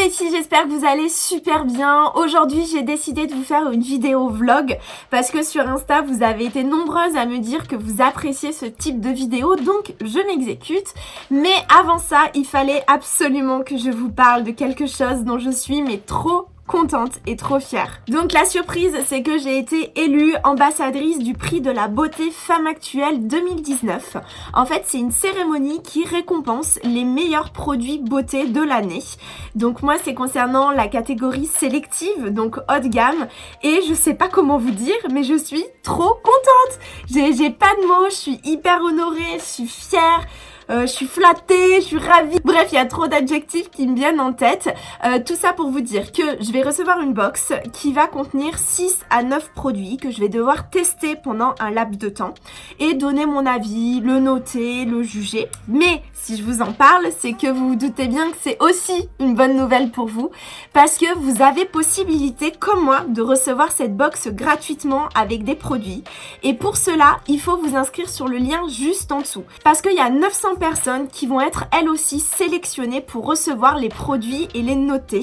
les filles, j'espère que vous allez super bien. Aujourd'hui, j'ai décidé de vous faire une vidéo vlog parce que sur Insta, vous avez été nombreuses à me dire que vous appréciez ce type de vidéo, donc je m'exécute. Mais avant ça, il fallait absolument que je vous parle de quelque chose dont je suis trop contente et trop fière. Donc la surprise, c'est que j'ai été élue ambassadrice du prix de la beauté femme actuelle 2019. En fait, c'est une cérémonie qui récompense les meilleurs produits beauté de l'année. Donc moi, c'est concernant la catégorie sélective, donc haut de gamme. Et je sais pas comment vous dire, mais je suis trop contente. J'ai pas de mots, je suis hyper honorée, je suis fière. Je suis flattée, je suis ravie. Bref, il y a trop d'adjectifs qui me viennent en tête. Tout ça pour vous dire que je vais recevoir une box qui va contenir 6 à 9 produits que je vais devoir tester pendant un laps de temps et donner mon avis, le noter, le juger. Mais si je vous en parle, c'est que vous vous doutez bien que c'est aussi une bonne nouvelle pour vous parce que vous avez possibilité, comme moi, de recevoir cette box gratuitement avec des produits. Et pour cela, il faut vous inscrire sur le lien juste en dessous parce qu'il y a 900 personnes qui vont être elles aussi sélectionnées pour recevoir les produits et les noter.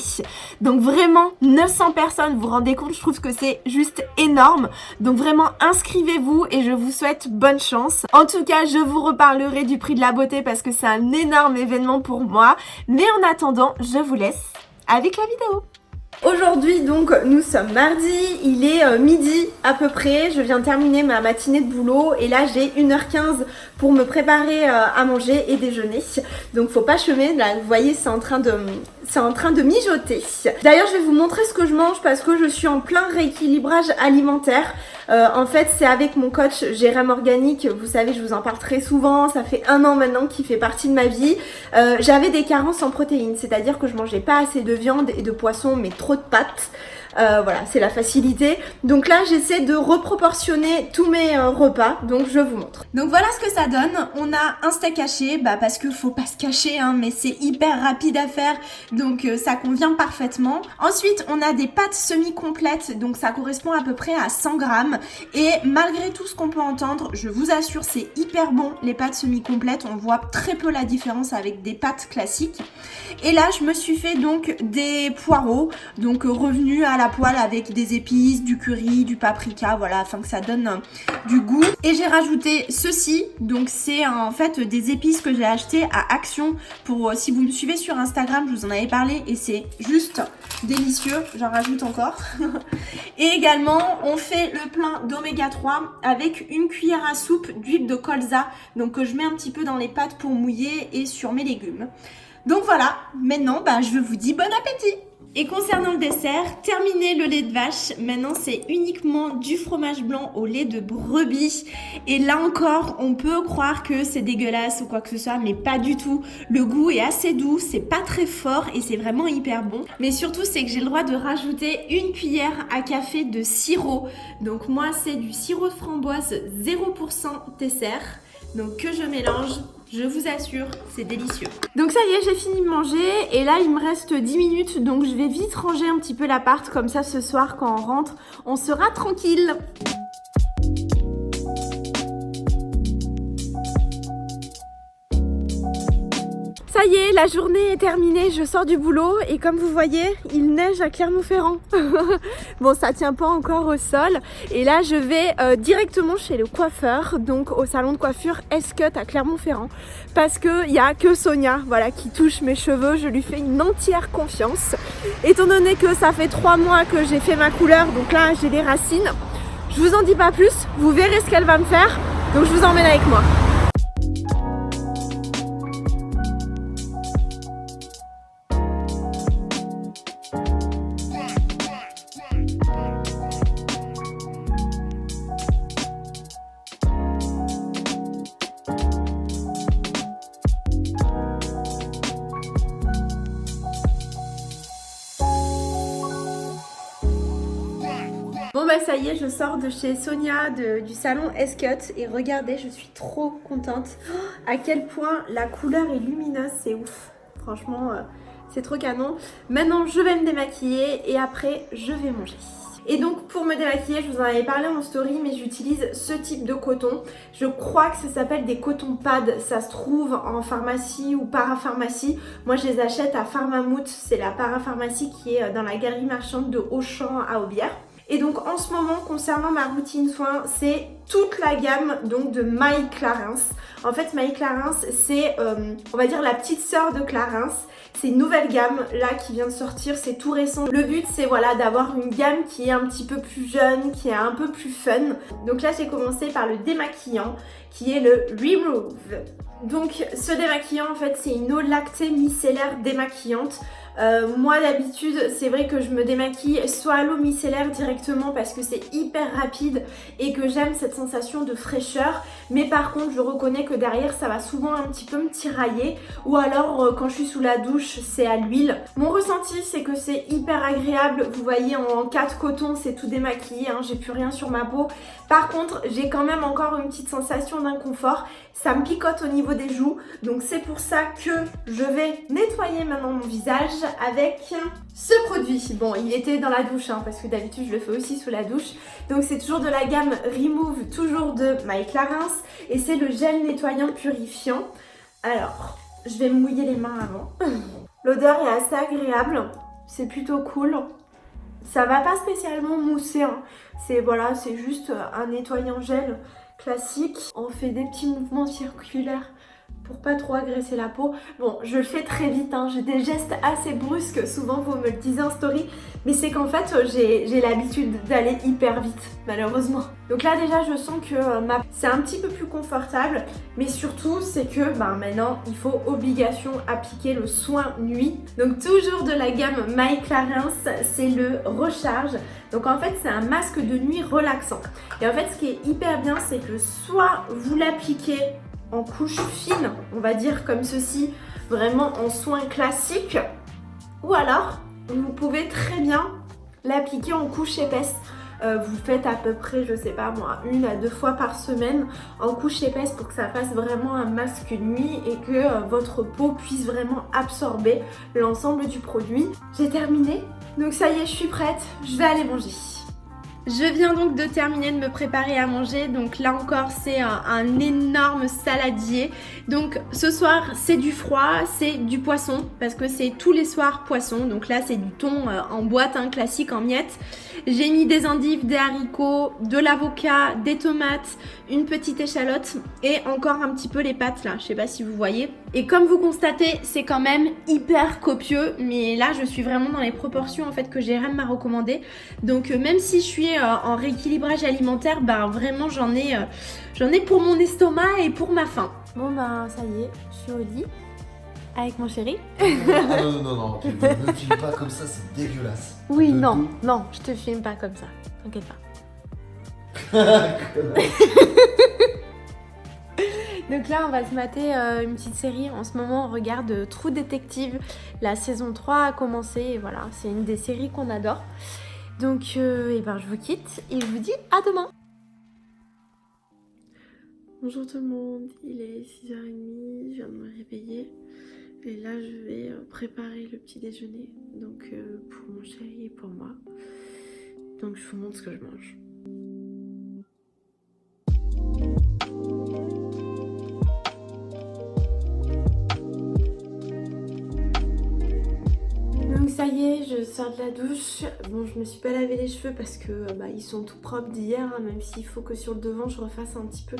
Donc vraiment 900 personnes, vous vous rendez compte, je trouve que c'est juste énorme. Donc vraiment inscrivez-vous et je vous souhaite bonne chance. En tout cas, je vous reparlerai du prix de la beauté parce que c'est un énorme événement pour moi. Mais en attendant, je vous laisse avec la vidéo. Aujourd'hui donc nous sommes mardi, il est midi à peu près, je viens de terminer ma matinée de boulot et là j'ai 1h15 pour me préparer à manger et déjeuner. Donc faut pas chômer, là vous voyez c'est en train de mijoter. D'ailleurs je vais vous montrer ce que je mange parce que je suis en plein rééquilibrage alimentaire. En fait c'est avec mon coach Jérém Organique, vous savez je vous en parle très souvent, ça fait 1 an maintenant qu'il fait partie de ma vie. J'avais des carences en protéines, c'est-à-dire que je mangeais pas assez de viande et de poisson mais trop de pâtes. Voilà, c'est la facilité. Donc là, j'essaie de reproportionner tous mes repas. Donc je vous montre. Donc voilà ce que ça donne. On a un steak haché, parce que faut pas se cacher, hein, mais c'est hyper rapide à faire. Donc ça convient parfaitement. Ensuite, on a des pâtes semi-complètes. Donc ça correspond à peu près à 100 grammes. Et malgré tout ce qu'on peut entendre, je vous assure, c'est hyper bon. Les pâtes semi-complètes, on voit très peu la différence avec des pâtes classiques. Et là, je me suis fait donc des poireaux. Donc revenus à la poêle avec des épices, du curry, du paprika, voilà, afin que ça donne du goût. Et j'ai rajouté ceci, donc c'est en fait des épices que j'ai acheté à Action pour, si vous me suivez sur Instagram, je vous en avais parlé et c'est juste délicieux, j'en rajoute encore. Et également, on fait le plein d'oméga 3 avec une cuillère à soupe d'huile de colza, donc que je mets un petit peu dans les pâtes pour mouiller et sur mes légumes. Donc voilà, maintenant, je vous dis bon appétit! Et concernant le dessert, terminé le lait de vache, maintenant c'est uniquement du fromage blanc au lait de brebis. Et là encore, on peut croire que c'est dégueulasse ou quoi que ce soit, mais pas du tout. Le goût est assez doux, c'est pas très fort et c'est vraiment hyper bon. Mais surtout, c'est que j'ai le droit de rajouter une cuillère à café de sirop. Donc moi, c'est du sirop de framboise 0% dessert. Donc que je mélange. Je vous assure, c'est délicieux. Donc ça y est, j'ai fini de manger et là il me reste 10 minutes donc je vais vite ranger un petit peu l'appart comme ça ce soir quand on rentre, on sera tranquille. Ça y est, la journée est terminée, je sors du boulot et comme vous voyez, il neige à Clermont-Ferrand. Bon, ça tient pas encore au sol. Et là, je vais directement chez le coiffeur, donc au salon de coiffure S-Cut à Clermont-Ferrand. Parce qu'il n'y a que Sonia qui touche mes cheveux, je lui fais une entière confiance. Étant donné que ça fait 3 mois que j'ai fait ma couleur, donc là j'ai des racines. Je vous en dis pas plus, vous verrez ce qu'elle va me faire, donc je vous emmène avec moi. Bon ça y est, je sors de chez Sonia du salon S-Cut et regardez, je suis trop contente. Oh, à quel point la couleur est lumineuse, c'est ouf. Franchement, c'est trop canon. Maintenant, je vais me démaquiller et après, je vais manger. Et donc pour me démaquiller, je vous en avais parlé en story, mais j'utilise ce type de coton. Je crois que ça s'appelle des cotons pads, ça se trouve en pharmacie ou parapharmacie. Moi je les achète à Pharmamout, c'est la parapharmacie qui est dans la galerie marchande de Auchan à Aubière. Et donc en ce moment, concernant ma routine soin, c'est toute la gamme donc de My Clarins. En fait, My Clarins, c'est on va dire la petite sœur de Clarins. C'est une nouvelle gamme là qui vient de sortir, c'est tout récent. Le but c'est voilà d'avoir une gamme qui est un petit peu plus jeune, qui est un peu plus fun. Donc là j'ai commencé par le démaquillant qui est le Remove. Donc ce démaquillant en fait c'est une eau lactée micellaire démaquillante. Moi d'habitude c'est vrai que je me démaquille soit à l'eau micellaire directement parce que c'est hyper rapide et que j'aime cette sensation de fraîcheur, mais par contre je reconnais que derrière ça va souvent un petit peu me tirailler, ou alors quand je suis sous la douche c'est à l'huile. Mon ressenti c'est que c'est hyper agréable, vous voyez en 4 cotons c'est tout démaquillé, hein, j'ai plus rien sur ma peau. Par contre j'ai quand même encore une petite sensation d'inconfort, ça me picote au niveau des joues, donc c'est pour ça que je vais nettoyer maintenant mon visage avec ce produit. Bon, il était dans la douche, hein, parce que d'habitude je le fais aussi sous la douche. Donc c'est toujours de la gamme Remove, toujours de My Clarins, et c'est le gel nettoyant purifiant. Alors, je vais me mouiller les mains avant. L'odeur est assez agréable, c'est plutôt cool. Ça va pas spécialement mousser, hein. C'est voilà, c'est juste un nettoyant gel classique. On fait des petits mouvements circulaires pour pas trop agresser la peau. Bon, je le fais très vite, hein. J'ai des gestes assez brusques, souvent vous me le disiez en story, mais c'est qu'en fait j'ai l'habitude d'aller hyper vite, malheureusement. Donc là déjà je sens que c'est un petit peu plus confortable, mais surtout c'est que maintenant il faut obligation appliquer le soin nuit. Donc toujours de la gamme My Clarins, c'est le Recharge. Donc en fait c'est un masque de nuit relaxant. Et en fait ce qui est hyper bien c'est que soit vous l'appliquez en couche fine, on va dire comme ceci, vraiment en soin classique, ou alors vous pouvez très bien l'appliquer en couche épaisse. Vous faites à peu près, je sais pas moi, 1 à 2 fois par semaine en couche épaisse pour que ça fasse vraiment un masque nuit et que votre peau puisse vraiment absorber l'ensemble du produit. J'ai terminé, donc ça y est, je suis prête, je vais aller manger. Je viens donc de terminer de me préparer à manger, donc là encore c'est un énorme saladier. Donc ce soir c'est du froid, c'est du poisson, parce que c'est tous les soirs poisson. Donc là c'est du thon en boîte, classique en miettes. J'ai mis des endives, des haricots, de l'avocat, des tomates, une petite échalote et encore un petit peu les pâtes là, je sais pas si vous voyez. Et comme vous constatez, c'est quand même hyper copieux, mais là je suis vraiment dans les proportions en fait que Jérém m'a recommandé. Donc même si je suis en rééquilibrage alimentaire, vraiment j'en ai pour mon estomac et pour ma faim. Bon ça y est, je suis au lit avec mon chéri. Non, tu ne me filmes pas comme ça, c'est dégueulasse. Oui, non, je te filme pas comme ça, t'inquiète pas. Donc là on va se mater une petite série. En ce moment on regarde True Detective. La saison 3 a commencé et voilà, c'est une des séries qu'on adore. Donc je vous quitte et je vous dis à demain. Bonjour tout le monde, il est 6h30, je viens de me réveiller. Et là je vais préparer le petit déjeuner, donc pour mon chéri et pour moi. Donc je vous montre ce que je mange. Donc ça y est, je sors de la douche. Bon, je me suis pas lavé les cheveux parce que ils sont tout propres d'hier, même s'il faut que sur le devant je refasse un petit peu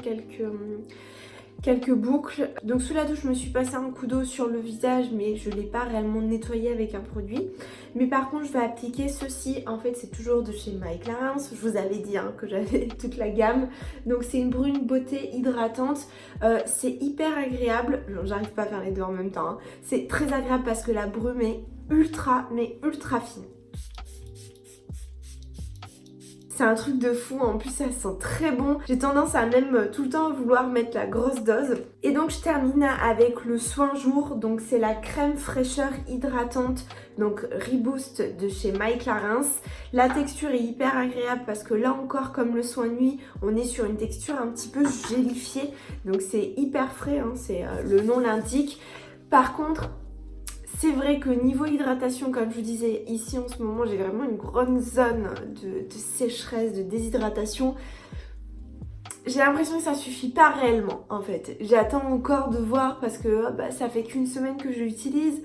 quelques boucles. Donc sous la douche je me suis passé un coup d'eau sur le visage, mais je l'ai pas réellement nettoyé avec un produit. Mais par contre je vais appliquer ceci, en fait c'est toujours de chez My Clarins. Je vous avais dit que j'avais toute la gamme. Donc c'est une brune beauté hydratante, c'est hyper agréable. J'arrive pas à faire les deux en même temps, c'est très agréable parce que la brume est ultra fine. C'est un truc de fou, en plus ça sent très bon. J'ai tendance à même tout le temps vouloir mettre la grosse dose. Et donc je termine avec le soin jour, donc c'est la crème fraîcheur hydratante, donc Reboost de chez My Clarins. La texture est hyper agréable parce que là encore comme le soin nuit, on est sur une texture un petit peu gélifiée. Donc c'est hyper frais, c'est le nom l'indique. Par contre, C'est vrai que niveau hydratation, comme je vous disais, ici en ce moment j'ai vraiment une grande zone de sécheresse, de déshydratation. J'ai l'impression que ça suffit pas réellement en fait. J'attends encore de voir parce que ça fait qu'une semaine que je l'utilise.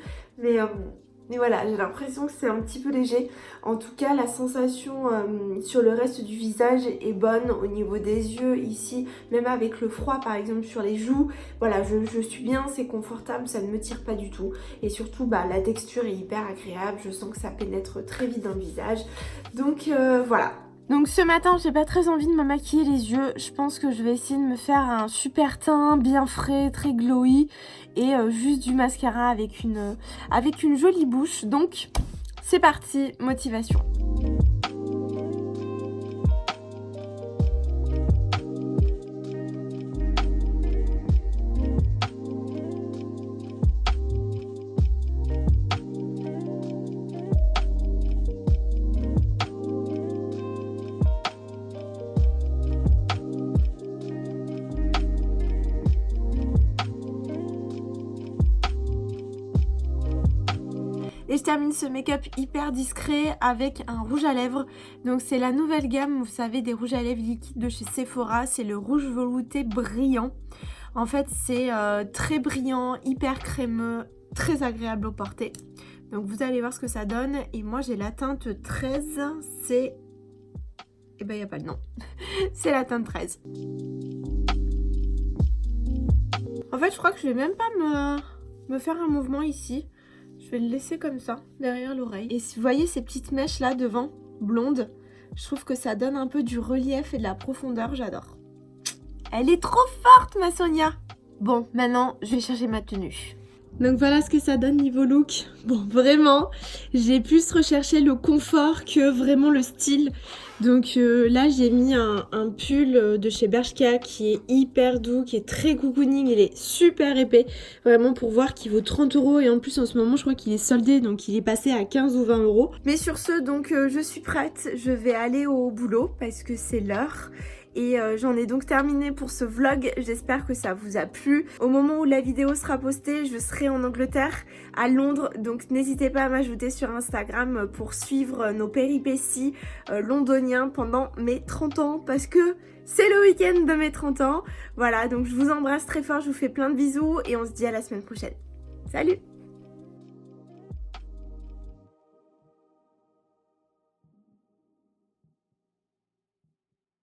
Mais voilà, j'ai l'impression que c'est un petit peu léger. En tout cas, la sensation sur le reste du visage est bonne au niveau des yeux ici. Même avec le froid par exemple sur les joues. Voilà, je suis bien, c'est confortable, ça ne me tire pas du tout. Et surtout, la texture est hyper agréable. Je sens que ça pénètre très vite dans le visage. Donc voilà. Donc ce matin, j'ai pas très envie de me maquiller les yeux. Je pense que je vais essayer de me faire un super teint bien frais, très glowy. Et juste du mascara avec une jolie bouche. Donc c'est parti, motivation. Et je termine ce make-up hyper discret avec un rouge à lèvres. Donc c'est la nouvelle gamme, vous savez, des rouges à lèvres liquides de chez Sephora. C'est le rouge velouté brillant. En fait, c'est très brillant, hyper crémeux, très agréable au porter. Donc vous allez voir ce que ça donne. Et moi, j'ai la teinte 13. C'est... Eh ben, il n'y a pas de nom. C'est la teinte 13. En fait, je crois que je vais même pas me faire un mouvement ici. Je vais le laisser comme ça, derrière l'oreille. Et si vous voyez ces petites mèches là devant, blondes, je trouve que ça donne un peu du relief et de la profondeur, j'adore. Elle est trop forte, ma Sonia! Bon, maintenant, je vais chercher ma tenue. Donc voilà ce que ça donne niveau look. Bon, vraiment, j'ai plus recherché le confort que vraiment le style. Donc là, j'ai mis un pull de chez Bershka qui est hyper doux, qui est très cocooning. Il est super épais, vraiment pour voir qu'il vaut 30 €. Et en plus, en ce moment, je crois qu'il est soldé, donc il est passé à 15 ou 20 €. Mais sur ce, donc je suis prête. Je vais aller au boulot parce que c'est l'heure. Et j'en ai donc terminé pour ce vlog, j'espère que ça vous a plu. Au moment où la vidéo sera postée, je serai en Angleterre, à Londres, donc n'hésitez pas à m'ajouter sur Instagram pour suivre nos péripéties londoniens pendant mes 30 ans, parce que c'est le week-end de mes 30 ans. Voilà, donc je vous embrasse très fort, je vous fais plein de bisous et on se dit à la semaine prochaine. Salut!